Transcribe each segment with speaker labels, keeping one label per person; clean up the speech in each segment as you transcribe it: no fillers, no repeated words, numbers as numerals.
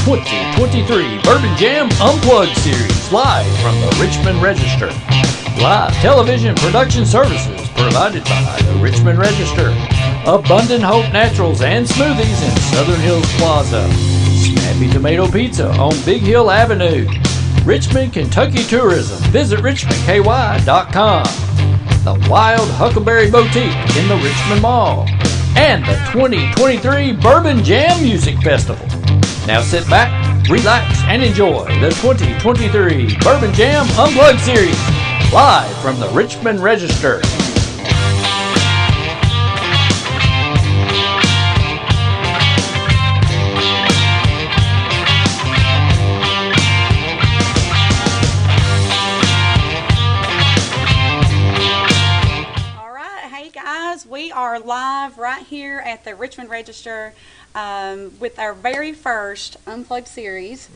Speaker 1: 2023 Bourbon Jam Unplugged series live from the Richmond Register. Live television production services provided by the Richmond Register. Abundant Hope Naturals and Smoothies in Southern Hills Plaza. Snappy Tomato Pizza on Big Hill Avenue. Richmond, Kentucky Tourism. Visit richmondky.com. The Wild Huckleberry Boutique in the Richmond Mall. And the 2023 Bourbon Jam Music Festival. Now sit back, relax, and enjoy the 2023 Bourbon Jam Unplugged series, live from the Richmond Register.
Speaker 2: We are live right here at the Richmond Register with our very first Unplugged series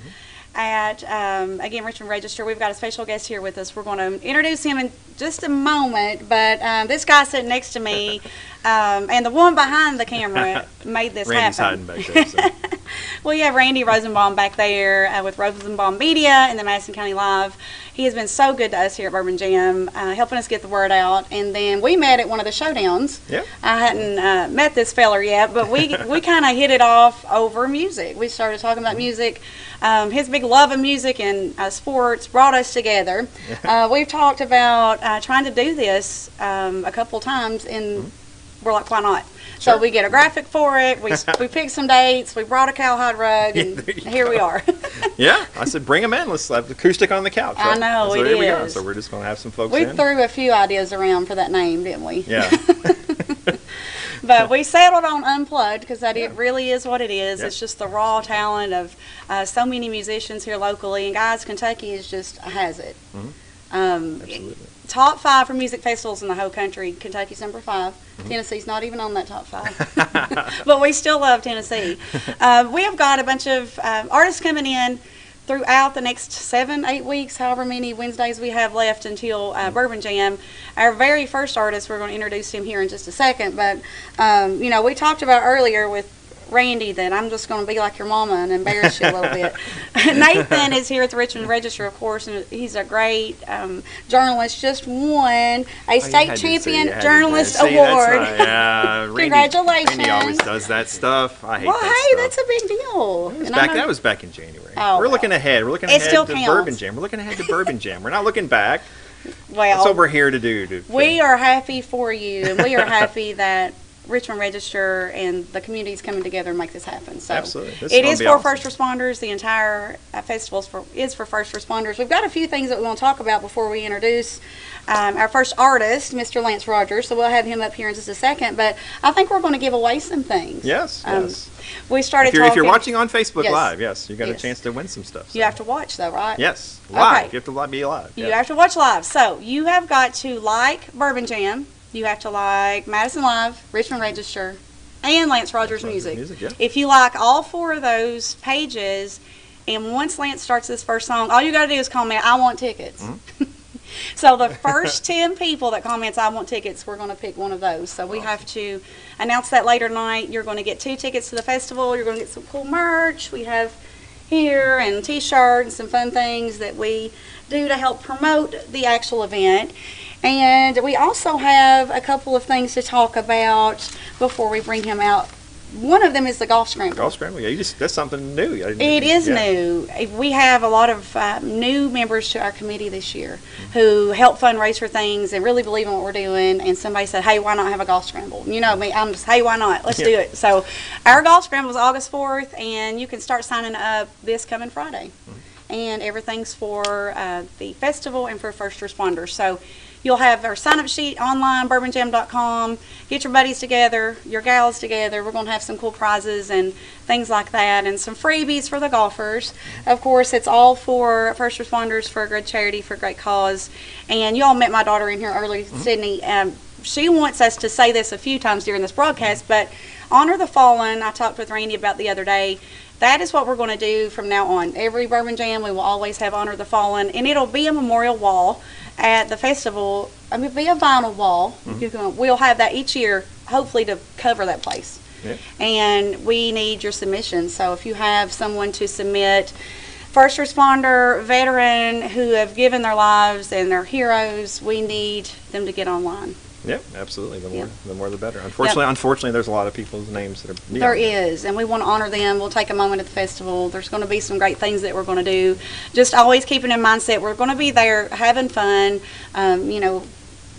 Speaker 2: at, again, Richmond Register. We've got a special guest here with us. We're going to introduce him in just a moment, but this guy sitting next to me and the one behind the camera made this
Speaker 3: Randy's
Speaker 2: happen.
Speaker 3: hiding back there. So.
Speaker 2: Well, you have Randy Rosenbaum back there with Rosenbaum Media and the Madison County Live. He has been so good to us here at Bourbon Jam, helping us get the word out. And then we met at one of the showdowns.
Speaker 3: Yep.
Speaker 2: I hadn't met this feller yet, but we kind of hit it off over music. We started talking about music. His big love of music and sports brought us together. We've talked about trying to do this a couple times, and we're like, why not?
Speaker 3: Sure.
Speaker 2: So we get a graphic for it. We picked some dates. We brought a cowhide rug, and here we are.
Speaker 3: Yeah, I said bring them in. Let's have the acoustic on the couch. Right?
Speaker 2: I know,
Speaker 3: so
Speaker 2: it
Speaker 3: there we
Speaker 2: is.
Speaker 3: go. So we're just going to have some folks
Speaker 2: We
Speaker 3: in.
Speaker 2: threw a few ideas around for that name, didn't we?
Speaker 3: Yeah.
Speaker 2: But we settled on Unplugged because it really is what it is.
Speaker 3: Yeah.
Speaker 2: It's just the raw talent of so many musicians here locally. And guys, Kentucky has it.
Speaker 3: Absolutely.
Speaker 2: Top 5 for music festivals in the whole country. Kentucky's number 5. Tennessee's not even on that top 5. But we still love Tennessee. We have got a bunch of artists coming in throughout the next 7-8 weeks, however many Wednesdays we have left until Bourbon Jam. Our very first artist, we're going to introduce him here in just a second, but we talked about earlier with Randy that I'm just going to be like your mama and embarrass you a little bit. Nathan is here at the Richmond Register, of course, and he's a great journalist. Just won a state champion journalist award.
Speaker 3: Randy,
Speaker 2: Congratulations!
Speaker 3: Randy always does that stuff. I hate
Speaker 2: well,
Speaker 3: that
Speaker 2: hey,
Speaker 3: stuff.
Speaker 2: that's a big deal.
Speaker 3: That was back in January.
Speaker 2: Oh,
Speaker 3: we're looking ahead. We're looking
Speaker 2: it
Speaker 3: ahead
Speaker 2: still
Speaker 3: to
Speaker 2: counts.
Speaker 3: Bourbon Jam. We're looking ahead to Bourbon Jam. We're not looking back.
Speaker 2: Well,
Speaker 3: that's what we're here to do.
Speaker 2: We are happy for you, and we are happy that Richmond Register and the community is coming together and make this happen. So
Speaker 3: absolutely.
Speaker 2: It is for first responders. The entire festival is for first responders. We've got a few things that we want to talk about before we introduce our first artist, Mr. Lance Rogers. So we'll have him up here in just a second. But I think we're going to give away some things.
Speaker 3: Yes.
Speaker 2: We started
Speaker 3: if you're watching on Facebook
Speaker 2: yes.
Speaker 3: Live, yes, you got a chance to win some stuff. So.
Speaker 2: You have to watch, though, right?
Speaker 3: Yes. Live.
Speaker 2: Okay.
Speaker 3: You have to be live.
Speaker 2: You have to watch live. So you have got to like Bourbon Jam. You have to like Madison Live, Richmond Register, and Lance Rogers Music.
Speaker 3: Yeah.
Speaker 2: If you like all 4 of those pages, and once Lance starts this first song, all you got to do is comment, I want tickets. So the first 10 people that comments, I want tickets, we're going to pick one of those. So we have to announce that later tonight. You're going to get 2 tickets to the festival. You're going to get some cool merch. We have here and T-shirts and some fun things that we do to help promote the actual event. And we also have a couple of things to talk about before we bring him out. One of them is the golf scramble.
Speaker 3: Golf scramble, yeah. That's something new.
Speaker 2: It is new. We have a lot of new members to our committee this year who help fundraise for things and really believe in what we're doing. And somebody said, hey, why not have a golf scramble? You know me, I'm just, hey, why not? Let's do it. So our golf scramble is August 4th, and you can start signing up this coming Friday. And everything's for the festival and for first responders. So you'll have our sign-up sheet online, bourbonjam.com. Get your buddies together, your gals together. We're going to have some cool prizes and things like that, and some freebies for the golfers. Of course, it's all for first responders, for a good charity, for a great cause. And you all met my daughter in here earlier, Sydney. She wants us to say this a few times during this broadcast, but honor the fallen. I talked with Randy about the other day. That is what we're going to do from now on. Every Bourbon Jam, we will always have Honor the Fallen, and it'll be a memorial wall at the festival. It'll be a vinyl wall. We'll have that each year, hopefully to cover that place.
Speaker 3: Yeah.
Speaker 2: And we need your submissions. So if you have someone to submit, first responder, veteran who have given their lives and they're heroes, we need them to get online.
Speaker 3: Yep, absolutely. The more,
Speaker 2: Yep.
Speaker 3: the more, the better. Unfortunately, there's a lot of people's names that are.
Speaker 2: There is, and we want to honor them. We'll take a moment at the festival. There's going to be some great things that we're going to do. Just always keeping in mindset, we're going to be there having fun,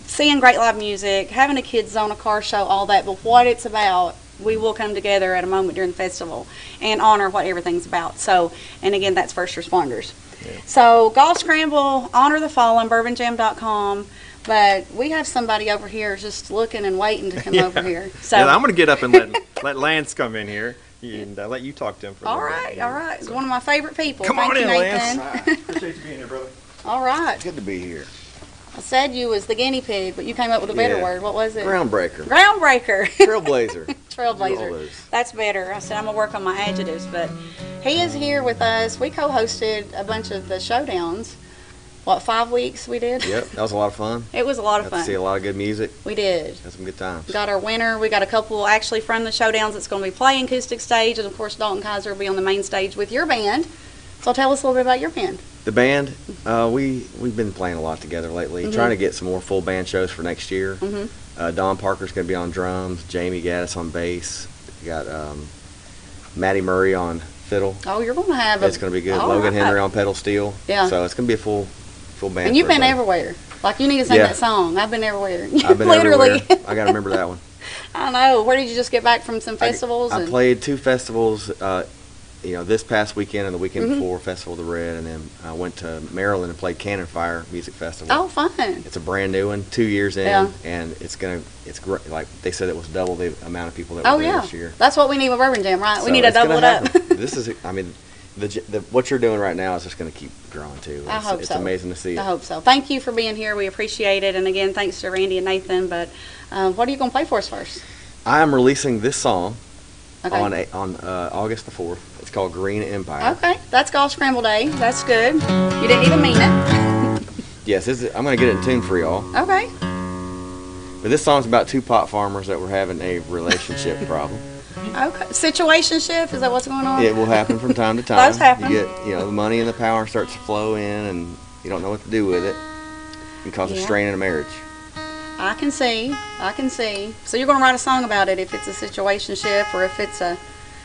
Speaker 2: seeing great live music, having a kids zone, a car show, all that. But what it's about, we will come together at a moment during the festival and honor what everything's about. So, and again, that's first responders.
Speaker 3: Yeah.
Speaker 2: So, Golf Scramble, Honor the Fallen, bourbonjam.com. But we have somebody over here just looking and waiting to come over here. So
Speaker 3: yeah, I'm going to get up and let Lance come in here and let you talk to him for a
Speaker 2: all
Speaker 3: little
Speaker 2: right,
Speaker 3: bit.
Speaker 2: all right. It's one of my favorite people.
Speaker 3: Come
Speaker 2: Thank
Speaker 3: on
Speaker 2: you,
Speaker 3: in,
Speaker 2: Nathan.
Speaker 3: Lance. Appreciate you being here, brother.
Speaker 2: All right.
Speaker 4: Good to be here.
Speaker 2: I said you was the guinea pig, but you came up with a better
Speaker 4: Yeah.
Speaker 2: word. What was it?
Speaker 4: Groundbreaker.
Speaker 2: Groundbreaker.
Speaker 4: Trailblazer. All
Speaker 2: Trailblazer.
Speaker 4: those.
Speaker 2: That's better. I said I'm gonna work on my adjectives, but he is here with us. We co-hosted a bunch of the showdowns. What, 5 weeks we did?
Speaker 4: Yep, that was a lot of fun.
Speaker 2: It was a lot of
Speaker 4: Got to see a
Speaker 2: fun.
Speaker 4: lot of good music.
Speaker 2: We did.
Speaker 4: Had some good times.
Speaker 2: Got our winner. We got a couple actually from the showdowns that's going to be playing acoustic stage, and of course Dalton Kaiser will be on the main stage with your band. So tell us a little bit about your band.
Speaker 4: The band, we've been playing a lot together lately, trying to get some more full band shows for next year. Don Parker's going to be on drums, Jamie Gaddis on bass, we got Maddie Murray on fiddle.
Speaker 2: Oh, you're going to have a...
Speaker 4: It's going to be good.
Speaker 2: All
Speaker 4: Logan
Speaker 2: right.
Speaker 4: Henry on pedal steel.
Speaker 2: Yeah.
Speaker 4: So it's going to be a full band.
Speaker 2: And you've
Speaker 4: for
Speaker 2: been
Speaker 4: everybody.
Speaker 2: everywhere. Like, you need to sing
Speaker 4: Yeah.
Speaker 2: that song. I've been everywhere.
Speaker 4: I've been
Speaker 2: Literally.
Speaker 4: everywhere. I got to remember that one.
Speaker 2: I know. Where did you just get back from some festivals?
Speaker 4: I
Speaker 2: and
Speaker 4: played 2 festivals, this past weekend and the weekend before, Festival of the Red, and then I went to Maryland and played Cannon Fire Music Festival.
Speaker 2: Oh, fun.
Speaker 4: It's a brand new one, 2 years in,
Speaker 2: Yeah.
Speaker 4: and it's great. Like they said, it was double the amount of people that
Speaker 2: Oh,
Speaker 4: were there
Speaker 2: yeah.
Speaker 4: this year.
Speaker 2: That's what we need with Bourbon Jam, right? We
Speaker 4: So
Speaker 2: need to
Speaker 4: it's
Speaker 2: double
Speaker 4: gonna
Speaker 2: it up.
Speaker 4: happen. This is, I mean, what you're doing right now is just going to keep growing too.
Speaker 2: I hope
Speaker 4: It's
Speaker 2: so.
Speaker 4: amazing to see it.
Speaker 2: I hope so. Thank you for being here. We appreciate it. And again, thanks to Randy and Nathan. But what are you going to play for us first?
Speaker 4: I am releasing this song
Speaker 2: Okay.
Speaker 4: on August the 4th. It's called Green Empire.
Speaker 2: Okay. That's Golf Scramble Day. That's good. You didn't even mean it.
Speaker 4: Yes, I'm going to get it in tune for y'all.
Speaker 2: Okay.
Speaker 4: But this song's about 2 pot farmers that were having a relationship problem.
Speaker 2: Okay. Situationship? Is that what's going on?
Speaker 4: It will happen from time to time.
Speaker 2: Those happen.
Speaker 4: You get, the money and the power starts to flow in, and you don't know what to do with it. It can cause a
Speaker 2: Yeah.
Speaker 4: strain in a marriage.
Speaker 2: I can see. So you're going to write a song about it if it's a situationship or if it's a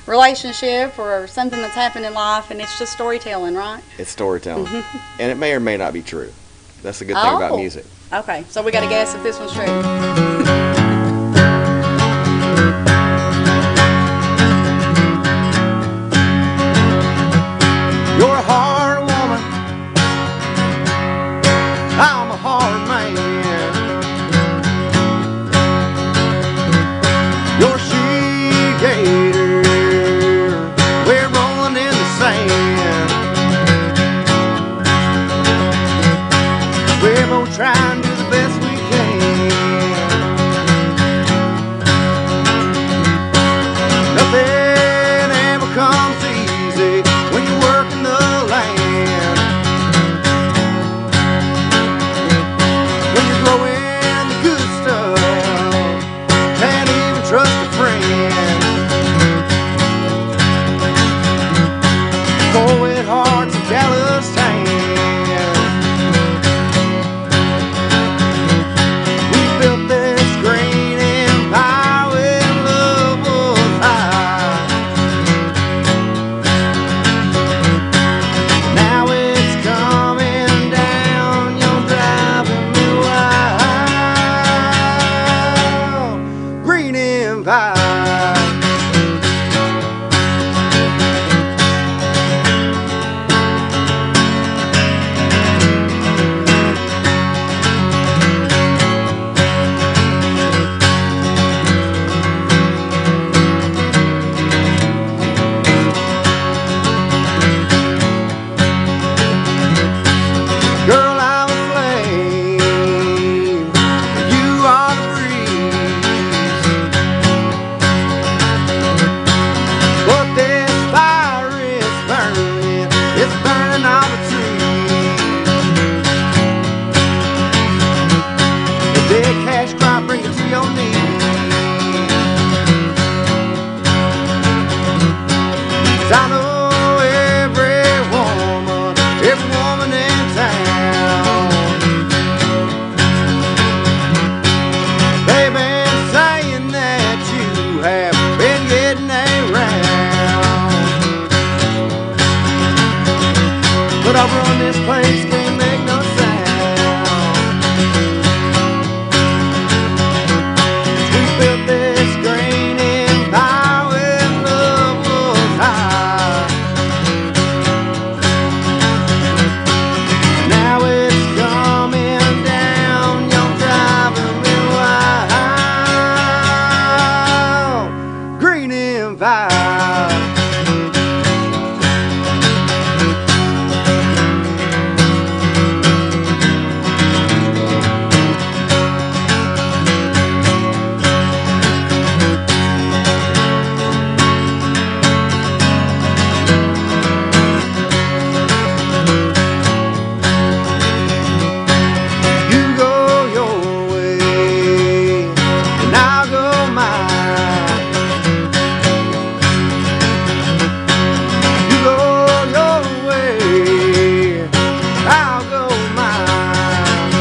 Speaker 2: relationship or something that's happened in life, and it's just storytelling, right?
Speaker 4: It's storytelling. And it may or may not be true. That's the good thing about
Speaker 2: Oh.
Speaker 4: music.
Speaker 2: Okay. So we got to guess if this one's true.
Speaker 4: You're a hard woman. I'm a hard man. You're a she-gator. We're rolling in the sand. We're both trying to do the best we can. but I run this place, can't make no sound. We built this grain empire when love was high. Now it's coming down, you're driving me wild. Green empire. You go your way, and I'll go mine. You go your way, I'll go mine.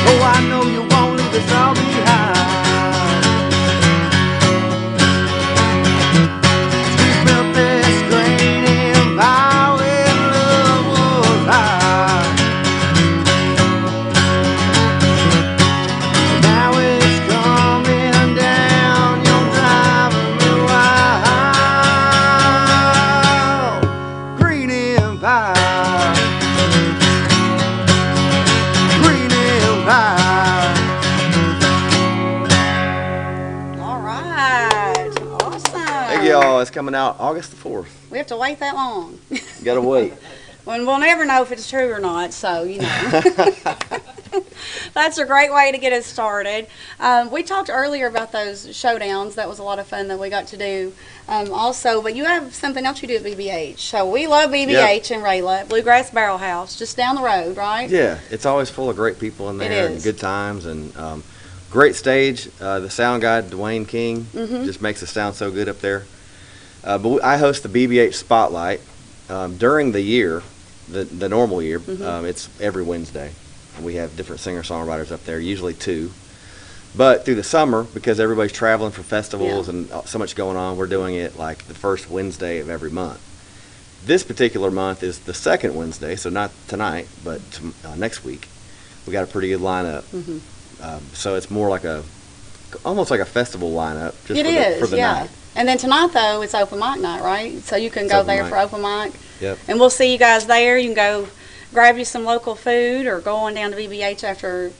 Speaker 4: Oh, I know you won't leave us all behind. We built this great empire when love was high. Now it's coming down, you're driving me wild. Green empire. Green empire.
Speaker 2: All right. Awesome.
Speaker 4: Thank y'all. It's coming out August the 4th.
Speaker 2: We have to wait that long.
Speaker 4: You gotta wait.
Speaker 2: Well, we'll never know if it's true or not, so, you know. That's a great way to get us started. We talked earlier about those showdowns. That was a lot of fun that we got to do also. But you have something else you do at BBH. So we love BBH in Rayla, Bluegrass Barrel House, just down the road, right?
Speaker 4: Yeah, it's always full of great people in
Speaker 2: It
Speaker 4: there and
Speaker 2: is.
Speaker 4: good times and great stage. The sound guy, Dwayne King,
Speaker 2: Mm-hmm.
Speaker 4: just makes it sound so good up there. I host the BBH Spotlight during the year, the normal year.
Speaker 2: Mm-hmm.
Speaker 4: It's every Wednesday. We have different singer-songwriters up there, usually 2. But through the summer, because everybody's traveling for festivals
Speaker 2: Yeah.
Speaker 4: and so much going on, we're doing it like the first Wednesday of every month. This particular month is the second Wednesday, so not tonight, but next week. We got a pretty good lineup.
Speaker 2: Mhm.
Speaker 4: So it's more like almost like a festival lineup just
Speaker 2: It
Speaker 4: for
Speaker 2: is,
Speaker 4: the
Speaker 2: yeah.
Speaker 4: night.
Speaker 2: And then tonight, though, it's open mic night, right? So you can
Speaker 4: It's
Speaker 2: go
Speaker 4: open
Speaker 2: there
Speaker 4: mic.
Speaker 2: for open mic.
Speaker 4: Yep.
Speaker 2: And we'll see you guys there. You can go grab you some local food or go on down to BBH after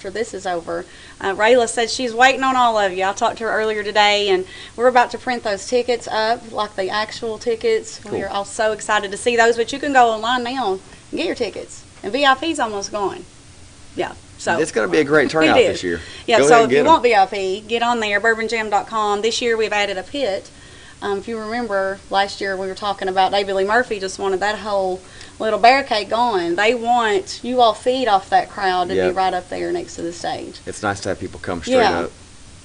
Speaker 2: this is over. Rayla said she's waiting on all of you. I talked to her earlier today, and we're about to print those tickets up, like the actual tickets.
Speaker 4: Cool.
Speaker 2: We're all so excited to see those, but you can go online now and get your tickets. And VIP's almost gone. Yeah. So
Speaker 4: It's going to be a great turnout
Speaker 2: It
Speaker 4: this
Speaker 2: is.
Speaker 4: year.
Speaker 2: Yeah,
Speaker 4: Go
Speaker 2: so
Speaker 4: ahead and
Speaker 2: if
Speaker 4: get
Speaker 2: you
Speaker 4: 'em.
Speaker 2: want VIP, get on there, bourbonjam.com. This year we've added a pit. If you remember, last year we were talking about David Lee Murphy just wanted that whole little barricade going. They want you all feed off that crowd to be
Speaker 4: Yep.
Speaker 2: right up there next to the stage.
Speaker 4: It's nice to have people come straight
Speaker 2: Yeah.
Speaker 4: up.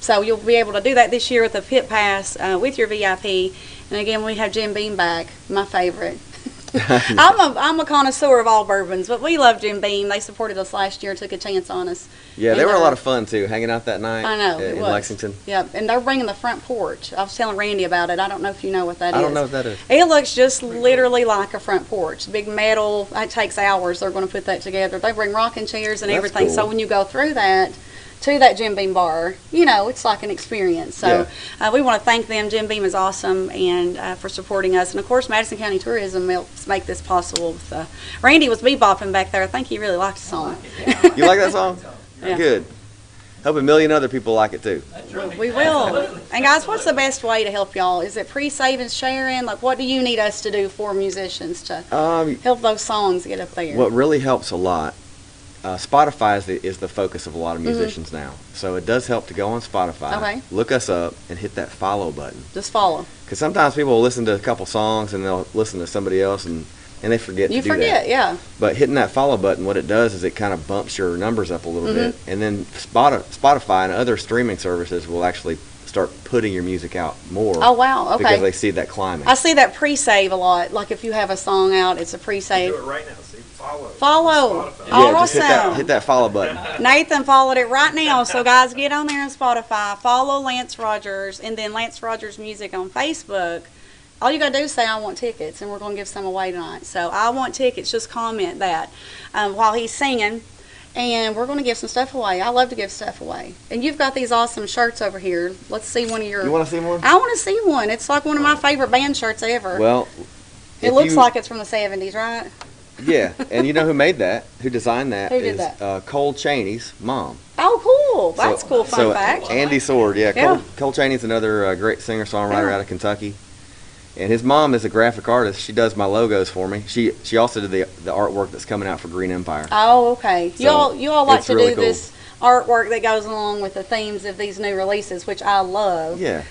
Speaker 2: So you'll be able to do that this year with a pit pass with your VIP. And again, we have Jim Beam back, my favorite. I'm a connoisseur of all bourbons, but we love Jim Beam. They supported us last year, took a chance on us.
Speaker 4: Yeah, they
Speaker 2: And,
Speaker 4: were a lot of fun too, hanging out that night.
Speaker 2: I know,
Speaker 4: in
Speaker 2: it was.
Speaker 4: Lexington.
Speaker 2: Yep, and they're bringing the front porch. I was telling Randy about it. I don't know if you know what that is.
Speaker 4: I don't know what that is.
Speaker 2: It looks just literally like a front porch. Big metal. It takes hours. They're going to put that together. They bring rocking chairs and
Speaker 4: That's
Speaker 2: everything.
Speaker 4: cool.
Speaker 2: So when you go through that, to that Jim Beam bar, you know, it's like an experience. So we want to thank them. Jim Beam is awesome and for supporting us. And of course, Madison County Tourism helps make this possible. With, Randy was bebopping back there. I think he really liked the song.
Speaker 4: You like that song?
Speaker 2: Yeah.
Speaker 4: Good. Hope a million other people like it too.
Speaker 2: We will. And guys, what's the best way to help y'all? Is it pre-saving, sharing? Like, what do you need us to do for musicians to help those songs get up there?
Speaker 4: What really helps a lot, Spotify is the focus of a lot of musicians now. So it does help to go on Spotify,
Speaker 2: Okay.
Speaker 4: look us up, and hit that follow button.
Speaker 2: Just follow.
Speaker 4: Because sometimes people will listen to a couple songs and they'll listen to somebody else and they forget
Speaker 2: You
Speaker 4: to do
Speaker 2: forget,
Speaker 4: that.
Speaker 2: yeah.
Speaker 4: But hitting that follow button, what it does is it kind of bumps your numbers up a little bit. And then Spotify and other streaming services will actually start putting your music out more.
Speaker 2: Oh, wow, okay.
Speaker 4: Because they see that climbing.
Speaker 2: I see that pre-save a lot. Like if you have a song out, it's a pre-save.
Speaker 3: Do it right now. See, follow.
Speaker 2: Follow.
Speaker 3: Spotify.
Speaker 4: Yeah, just
Speaker 2: Awesome.
Speaker 4: hit that follow button.
Speaker 2: Nathan followed it right now. So guys, get on there on Spotify. Follow Lance Rogers and then Lance Rogers Music on Facebook. all you got to do is say, I want tickets, and we're going to give some away tonight. So I want tickets. Just comment that while he's singing, and we're going to give some stuff away. I love to give stuff away. And you've got these awesome shirts over here. Let's see one of your...
Speaker 4: You want to see one?
Speaker 2: I want to see one. It's like one of my favorite band shirts ever.
Speaker 4: Well...
Speaker 2: It looks like it's from the 70s, right?
Speaker 4: Yeah, and you know who made that? Who designed that?
Speaker 2: Who did
Speaker 4: is
Speaker 2: that?
Speaker 4: Cole Chaney's mom.
Speaker 2: Oh, cool. That's cool fun
Speaker 4: so
Speaker 2: fact.
Speaker 4: Andy Sword, yeah.
Speaker 2: Yeah.
Speaker 4: Cole Chaney's another great singer-songwriter
Speaker 2: Yeah.
Speaker 4: out of Kentucky. And his mom is a graphic artist. She does my logos for me. She also did the artwork that's coming out for Green Empire.
Speaker 2: Oh, okay.
Speaker 4: So
Speaker 2: you all like
Speaker 4: it's
Speaker 2: to
Speaker 4: really
Speaker 2: do
Speaker 4: cool.
Speaker 2: this artwork that goes along with the themes of these new releases, which I love.
Speaker 4: Yeah.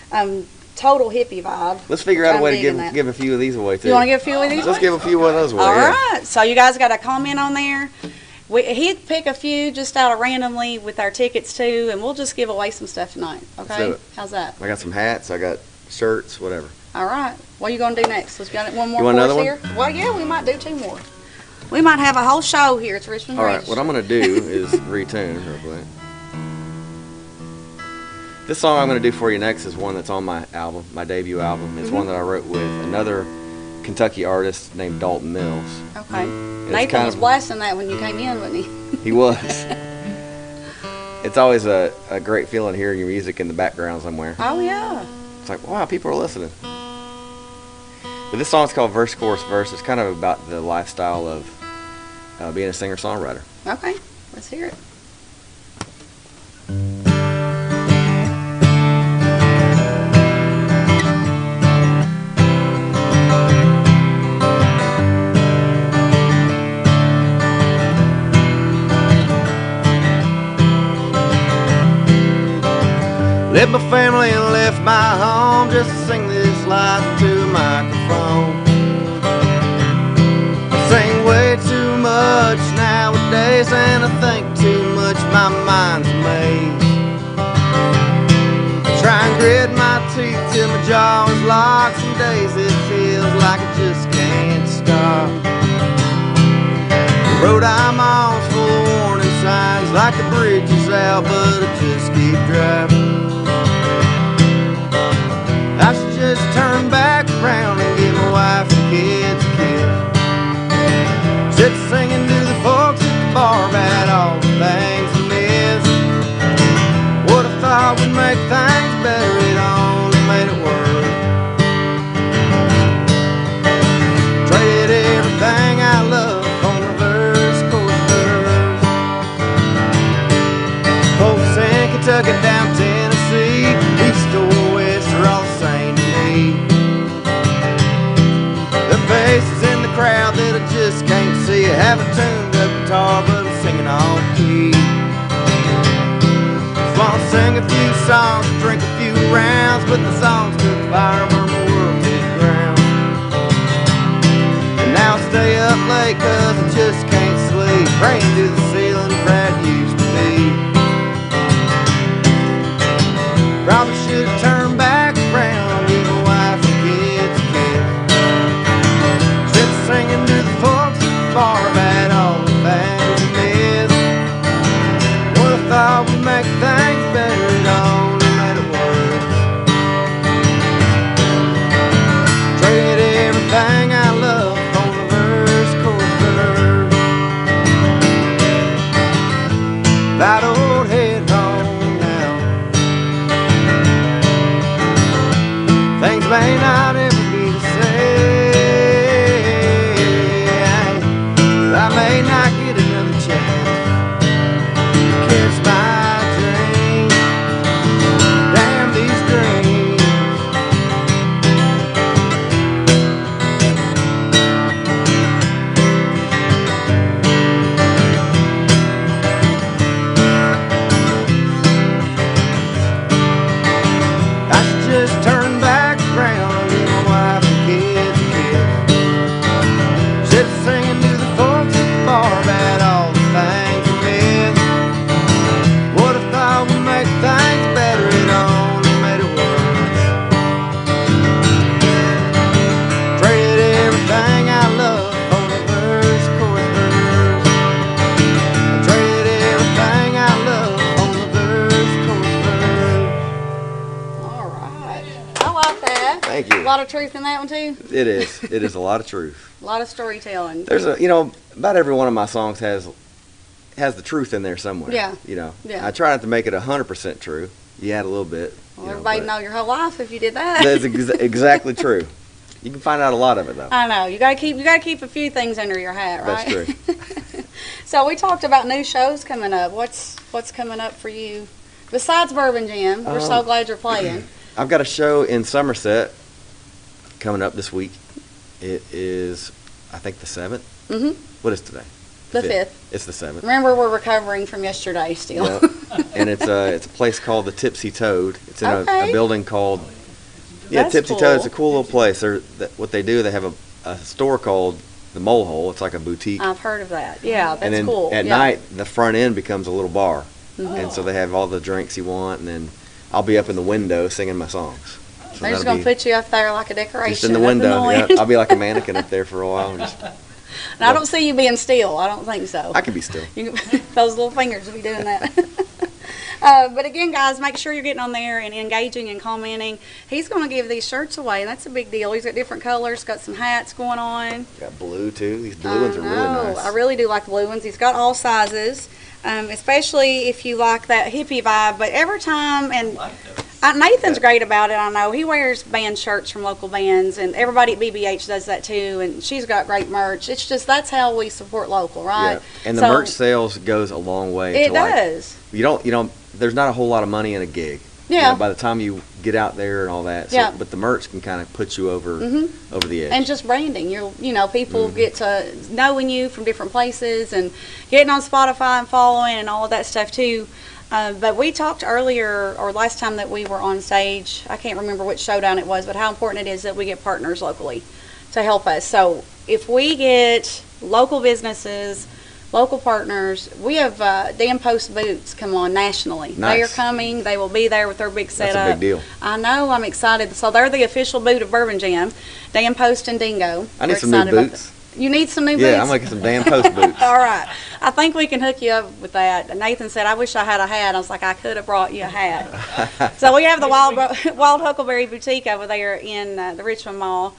Speaker 2: Total hippie vibe.
Speaker 4: Let's figure out a
Speaker 2: I'm
Speaker 4: way to
Speaker 2: digging that.
Speaker 4: give a few of these away, too.
Speaker 2: You want to give a few of these?
Speaker 4: Let's give a few of those away,
Speaker 2: All
Speaker 4: yeah.
Speaker 2: right. So you guys got a comment on there. He'd pick a few just out of randomly with our tickets, too, and we'll just give away some stuff tonight. Okay?
Speaker 4: do it.
Speaker 2: How's that?
Speaker 4: I got some hats. I got shirts, whatever.
Speaker 2: All right. What are you going to do next? Let's got one more
Speaker 4: You want
Speaker 2: for us
Speaker 4: another
Speaker 2: here? Well, yeah, we might do two more. We might have a whole show here at Richmond
Speaker 4: All right,
Speaker 2: Register.
Speaker 4: what I'm going to do is retune real quick. This song I'm going to do for you next is one that's on my album, my debut album. It's one that I wrote with another Kentucky artist named Dalton Mills.
Speaker 2: Okay.
Speaker 4: It's
Speaker 2: Nathan
Speaker 4: kind
Speaker 2: was
Speaker 4: of-
Speaker 2: blasting that when you came in, wasn't he?
Speaker 4: He was. It's always a great feeling hearing your music in the background somewhere.
Speaker 2: Oh, yeah.
Speaker 4: It's like, wow, people are listening. But this song's called Verse, Chorus, Verse. It's kind of about the lifestyle of being a singer-songwriter.
Speaker 2: Okay. Let's hear it.
Speaker 4: Left my family and left my home just to sing this life to a microphone. I sing way too much nowadays, and I think too much, my mind's a maze. I try and grit my teeth till my jaw is locked. Some days it feels like I just can't stop. The road I'm on's full of warning signs, like the bridge is out, but I just keep driving. I should just turn back around and give my wife and kids a kiss. Sit singing to the folks at the bar about all the things I miss. What I thought would make things better, it only made it worse. Traded everything I love on the verse, chorus, verse. Folks in Kentucky, down Tennessee, east or west are all the same to me. The faces in the crowd that I just can't see. I have a tuned up guitar, but I'm singing off key. Just wanna sing a few songs, drink a few rounds, but the songs took fire, burn my world to the ground. And now I stay up late 'cause I just can't sleep, praying to the ceiling where it used to be. Probably should have turned back around, give my wife and kids a kiss. Sit singing to the folks at the bar about all the things I miss. What I thought would make things better, it only made it worse. Traded everything I love on the verse, chorus, verse. That old head home now. Things may not ever be the same. I may not get another chance to kiss my dreams. Damn these dreams.
Speaker 2: truth in that one too?
Speaker 4: It is. It is a lot of truth.
Speaker 2: A lot of storytelling.
Speaker 4: There's about every one of my songs has the truth in there somewhere.
Speaker 2: Yeah.
Speaker 4: Yeah. I try not to make it 100% true. You add a little bit.
Speaker 2: Well, everybody know your whole life if you did that.
Speaker 4: That's exactly true. You can find out a lot of it though.
Speaker 2: I know. You gotta keep a few things under your hat, right?
Speaker 4: That's true.
Speaker 2: So we talked about new shows coming up. What's coming up for you besides Bourbon Jam? We're so glad you're playing.
Speaker 4: I've got a show in Somerset coming up this week. It is, I think, the 7th.
Speaker 2: Mhm.
Speaker 4: What is today?
Speaker 2: The 5th.
Speaker 4: It's the 7th.
Speaker 2: Remember, we're recovering from yesterday still.
Speaker 4: Yep. And it's a place called the Tipsy Toad. It's in a building called
Speaker 2: That's
Speaker 4: Tipsy
Speaker 2: cool.
Speaker 4: Toad. It's a cool little place. What they do, they have a store called the Mole Hole. It's like a boutique.
Speaker 2: I've heard of that. Yeah, that's
Speaker 4: and then
Speaker 2: cool.
Speaker 4: at
Speaker 2: Yeah.
Speaker 4: night, the front end becomes a little bar, and so they have all the drinks you want. And then I'll be up in the window singing my songs. So
Speaker 2: They're just
Speaker 4: that'll
Speaker 2: gonna put you up there like a decoration.
Speaker 4: just in the
Speaker 2: up
Speaker 4: window.
Speaker 2: wind.
Speaker 4: Yeah, I'll be like a mannequin up there for a while. And
Speaker 2: And I don't see you being still. I don't think so.
Speaker 4: I can be still.
Speaker 2: Those little fingers will be doing that. But again, guys, make sure you're getting on there and engaging and commenting. He's going to give these shirts away. That's a big deal. He's got different colors, got some hats going on.
Speaker 4: Got blue too. These blue ones are really nice.
Speaker 2: I really do like the blue ones. He's got all sizes, especially if you like that hippie vibe. But every time, and Nathan's great about it, I know. He wears band shirts from local bands, and everybody at BBH does that too, and she's got great merch. It's just, that's how we support local, right?
Speaker 4: Yeah. And the
Speaker 2: So,
Speaker 4: merch sales goes a long way.
Speaker 2: It does.
Speaker 4: There's not a whole lot of money in a gig.
Speaker 2: Yeah.
Speaker 4: By the time you get out there and all that. So,
Speaker 2: Yeah.
Speaker 4: But the merch can kind of put you over the edge.
Speaker 2: And just branding. People get to knowing you from different places and getting on Spotify and following and all of that stuff too. But we talked earlier, or last time that we were on stage, I can't remember which showdown it was, but how important it is that we get partners locally to help us. So if we get local businesses, local partners, we have Dan Post Boots come on nationally.
Speaker 4: Nice.
Speaker 2: They are coming. They will be there with their big setup.
Speaker 4: That's a big deal.
Speaker 2: I know. I'm excited. So they're the official boot of Bourbon Jam. Dan Post and Dingo.
Speaker 4: I need
Speaker 2: We're
Speaker 4: some new
Speaker 2: excited about
Speaker 4: boots.
Speaker 2: that. You need some new boots?
Speaker 4: Yeah, I'm making some damn post boots.
Speaker 2: All right. I think we can hook you up with that. Nathan said, I wish I had a hat. I was like, I could have brought you a hat. So we have the Wild Huckleberry Boutique over there in the Richmond Mall,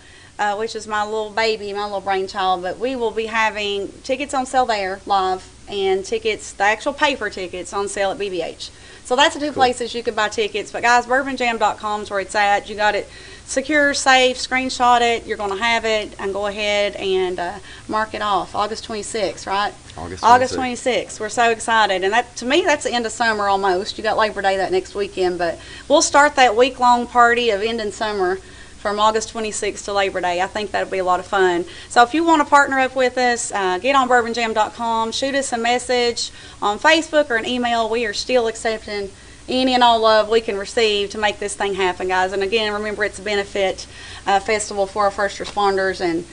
Speaker 2: which is my little baby, my little brainchild. But we will be having tickets on sale there live, and tickets, the actual paper tickets, on sale at BBH. So that's the two places you can buy tickets. But guys, bourbonjam.com is where it's at. You got it secure, safe, screenshot it. You're going to have it, and go ahead and mark it off. August 26th, right? August 26th. We're so excited. And that, to me, that's the end of summer almost. You got Labor Day that next weekend, but we'll start that week-long party of ending summer from August 26th to Labor Day. I think that'll be a lot of fun. So if you want to partner up with us, get on bourbonjam.com, shoot us a message on Facebook or an email. We are still accepting any and all love we can receive to make this thing happen, guys. And again, remember, it's a benefit festival for our first responders, and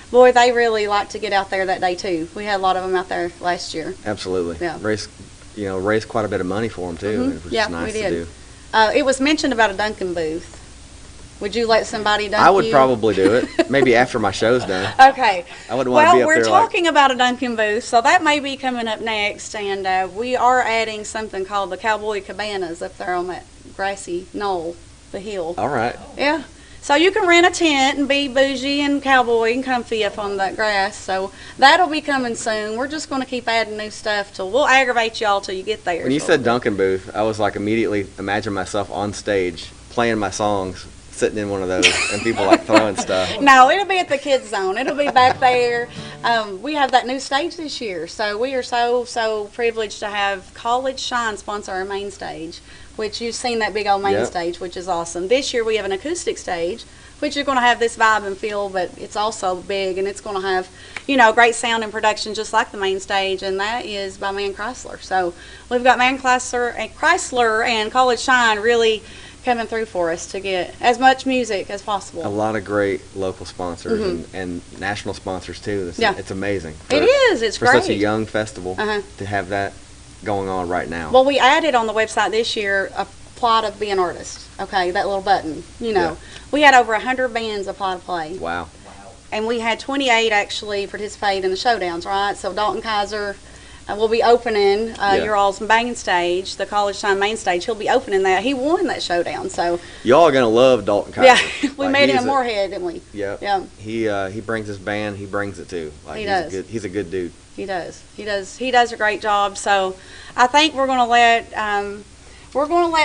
Speaker 2: boy, they really like to get out there that day too. We had a lot of them out there last year.
Speaker 4: Absolutely.
Speaker 2: Yeah.
Speaker 4: Raised quite a bit of money for them too, which is nice
Speaker 2: we did.
Speaker 4: to do.
Speaker 2: It was mentioned about a Dunkin' booth. Would you let somebody dunk you?
Speaker 4: I would probably do it. Maybe after my show's done.
Speaker 2: Okay.
Speaker 4: I wouldn't want to be up
Speaker 2: we're
Speaker 4: there
Speaker 2: talking about a Dunkin' booth, so that may be coming up next, and we are adding something called the Cowboy Cabanas up there on that grassy knoll, the hill.
Speaker 4: All right.
Speaker 2: Yeah. So you can rent a tent and be bougie and cowboy and comfy up on that grass. So that'll be coming soon. We're just going to keep adding new stuff till we'll aggravate y'all till you get there.
Speaker 4: When you said Dunkin' booth, I was like immediately imagine myself on stage playing my songs, sitting in one of those, and people like throwing stuff.
Speaker 2: No, it'll be at the kids zone. It'll be back there. We have that new stage this year, so we are so privileged to have College Shine sponsor our main stage, which you've seen that big old main stage, which is awesome. This year we have an acoustic stage, which is going to have this vibe and feel, but it's also big, and it's going to have, great sound and production just like the main stage, and that is by Man Chrysler. So we've got Man Chrysler and College Shine really coming through for us to get as much music as possible.
Speaker 4: A lot of great local sponsors and national sponsors too. It's amazing.
Speaker 2: It's
Speaker 4: for
Speaker 2: great.
Speaker 4: such a young festival to have that going on right now.
Speaker 2: Well, we added on the website this year a apply to be an artist. Okay, that little button. We had over 100 bands apply to play.
Speaker 4: Wow.
Speaker 2: And we had 28 actually participate in the showdowns, right? So Dalton Kaiser, will be opening
Speaker 4: Yeah.
Speaker 2: your all's main stage, the College Time main stage. He'll be opening that. He won that showdown, so
Speaker 4: Y'all are gonna love Dalton Kaiser.
Speaker 2: yeah, we met him in Moorhead, didn't we?
Speaker 4: Yeah.
Speaker 2: Yeah.
Speaker 4: He brings his band. He brings it too. Like,
Speaker 2: He
Speaker 4: he's
Speaker 2: does.
Speaker 4: He's a good dude.
Speaker 2: He does. He does a great job. So I think we're going to let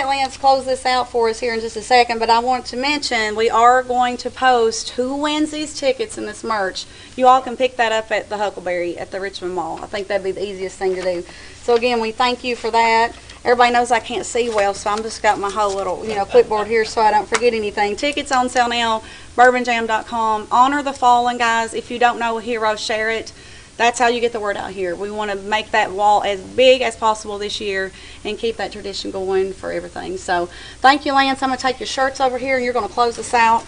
Speaker 2: Lance close this out for us here in just a second. But I want to mention we are going to post who wins these tickets and this merch. You all can pick that up at the Huckleberry at the Richmond Mall. I think that'd be the easiest thing to do. So again, we thank you for that. Everybody knows I can't see well, so I'm just got my whole little clipboard here so I don't forget anything. Tickets on sale now. BourbonJam.com. Honor the fallen, guys. If you don't know a hero, share it. That's how you get the word out here. We want to make that wall as big as possible this year and keep that tradition going for everything. So thank you, Lance. I'm going to take your shirts over here and you're going to close us out.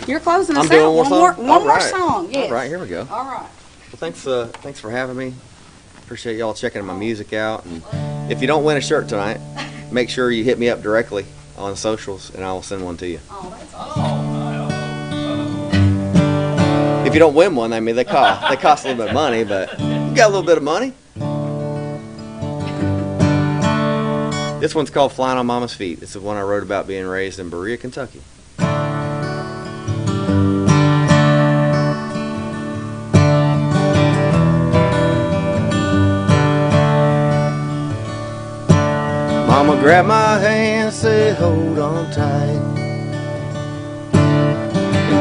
Speaker 2: You're closing us
Speaker 4: I'm doing
Speaker 2: out.
Speaker 4: one
Speaker 2: More song. Yes.
Speaker 4: All right, here we go.
Speaker 2: All right.
Speaker 4: Well, thanks for having me. Appreciate y'all checking my music out. And if you don't win a shirt tonight, make sure you hit me up directly on socials and I will send one to you.
Speaker 2: Oh, that's awesome.
Speaker 4: If you don't win one, I mean, they cost a little bit of money, but you got a little bit of money. This one's called Flying on Mama's Feet. It's the one I wrote about being raised in Berea, Kentucky. Mama grabbed my hand, said, hold on tight.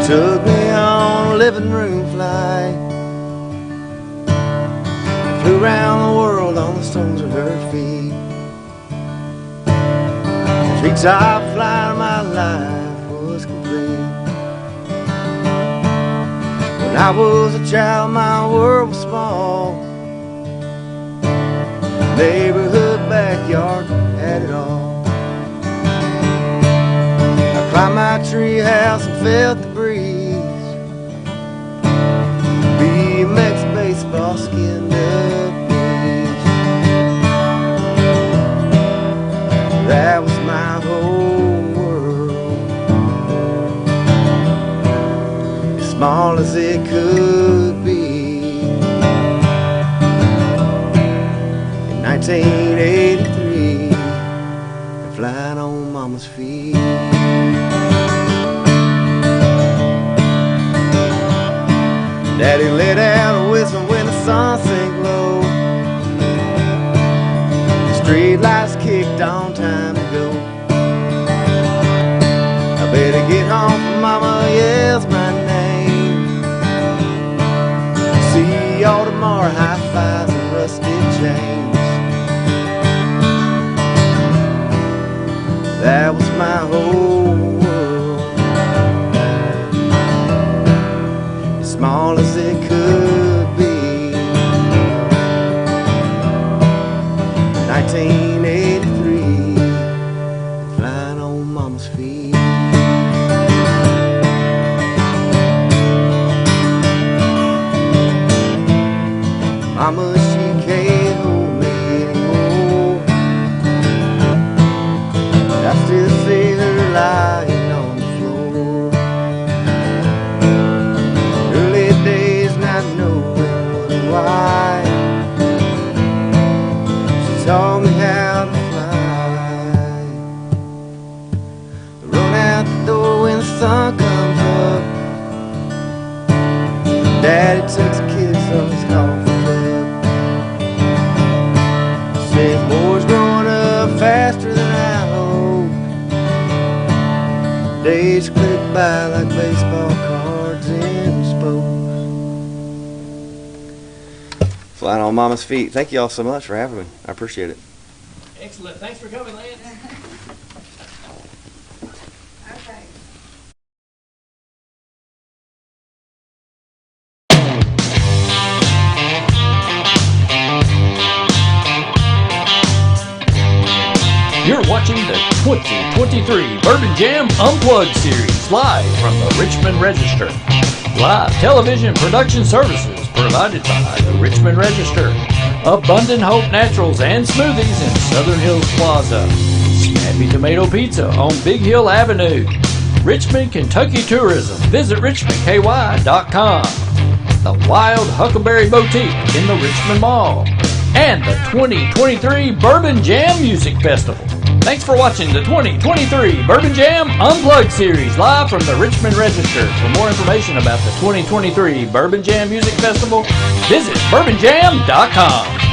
Speaker 4: Took me on a living room flight. Flew around the world on the stones of her feet. The treetop flight of my life was complete. When I was a child, my world was small. Neighborhood backyard had it all. Climbed my tree house and felt the breeze. BMX baseball skinned up beach. That was my whole world, as small as it could be. In 1983, flying on Mama's feet. Daddy let out a whistle when the sun sank low. The street lights kicked on, time to go. I better get home for Mama yells my name. See y'all tomorrow, high fives and rusted chains. That was my whole world, as small as it could be. 1983, flying on Mama's feet. Mama, she can't hold me anymore. I still see her lying on the floor. Early days not knowing what and why. She taught me how to fly. Run out the door when the sun comes up. Daddy takes a kiss on his coffee cup. Says boys growing up faster than I hoped. Days click by like baseball cards in spokes. Flying on Mama's feet. Thank you all so much for having me. I appreciate it.
Speaker 1: Excellent. Thanks for coming, Lance.
Speaker 2: Okay.
Speaker 1: You're watching the 2023 Bourbon Jam Unplugged series live from the Richmond Register. Live television production services provided by the Richmond Register. Abundant Hope Naturals and Smoothies in Southern Hills Plaza. Snappy Tomato Pizza on Big Hill Avenue. Richmond, Kentucky Tourism. Visit richmondky.com. The Wild Huckleberry Boutique in the Richmond Mall. and the 2023 Bourbon Jam Music Festival. Thanks for watching the 2023 Bourbon Jam Unplugged series live from the Richmond Register. For more information about the 2023 Bourbon Jam Music Festival, visit bourbonjam.com.